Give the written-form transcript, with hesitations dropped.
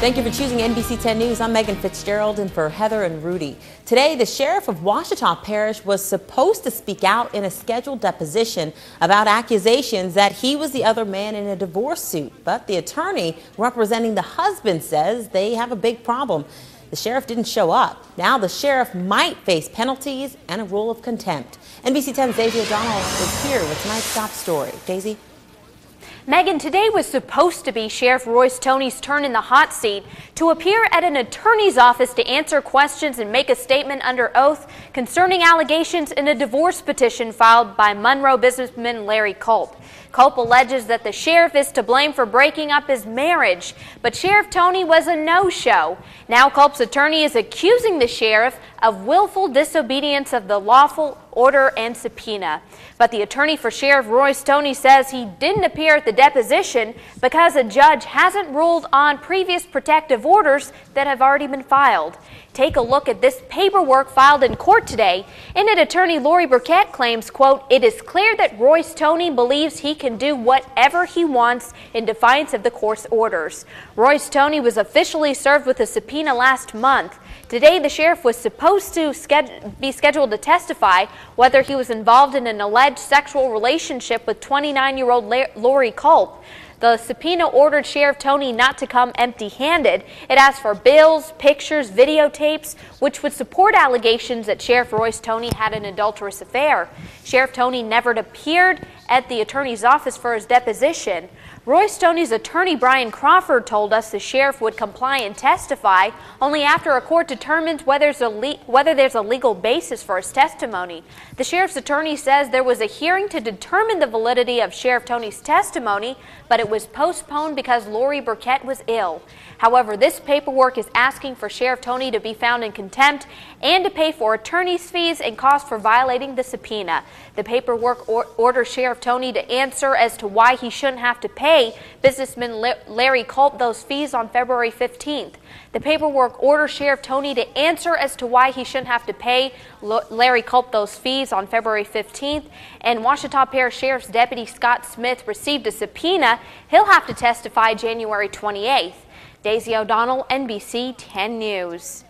Thank you for choosing NBC 10 News. I'm Megan Fitzgerald in for Heather and Rudy. Today, the sheriff of Ouachita Parish was supposed to speak out in a scheduled deposition about accusations that he was the other man in a divorce suit. But the attorney representing the husband says they have a big problem. The sheriff didn't show up. Now the sheriff might face penalties and a rule of contempt. NBC 10's Daisy O'Donnell is here with tonight's top story. Daisy? Megan, today was supposed to be Sheriff Royce Toney's turn in the hot seat to appear at an attorney's office to answer questions and make a statement under oath concerning allegations in a divorce petition filed by Monroe businessman Larry Culp. Culp alleges that the sheriff is to blame for breaking up his marriage, but Sheriff Toney was a no-show. Now Culp's attorney is accusing the sheriff of willful disobedience of the lawful order and subpoena. But the attorney for Sheriff Royce Toney says he didn't appear at the deposition because a judge hasn't ruled on previous protective orders that have already been filed. Take a look at this paperwork filed in court today. In it, attorney Laurie Burkett claims, quote, "It is clear that Royce Toney believes he can do whatever he wants in defiance of the court's orders." Royce Toney was officially served with a subpoena last month. Today, the sheriff was supposed to be scheduled to testify whether he was involved in an alleged sexual relationship with 29-year-old Larry Culp. The subpoena ordered Sheriff Toney not to come empty-handed. It asked for bills, pictures, videotapes, which would support allegations that Sheriff Royce Toney had an adulterous affair. Sheriff Toney never appeared at the attorney's office for his deposition. Royce Toney's attorney, Brian Crawford, told us the sheriff would comply and testify only after a court determines whether there's a legal basis for his testimony. The sheriff's attorney says there was a hearing to determine the validity of Sheriff Toney's testimony, but it was postponed because Laurie Burkett was ill. However, this paperwork is asking for Sheriff Toney to be found in contempt and to pay for attorney's fees and costs for violating the subpoena. The paperwork orders Sheriff Toney to answer as to why he shouldn't have to pay businessman Larry Culp those fees on February 15th. The paperwork orders Sheriff Toney to answer as to why he shouldn't have to pay Larry Culp those fees on February 15th. And Ouachita Parish Sheriff's Deputy Scott Smith received a subpoena. He'll have to testify January 28th. Daisy O'Donnell, NBC 10 News.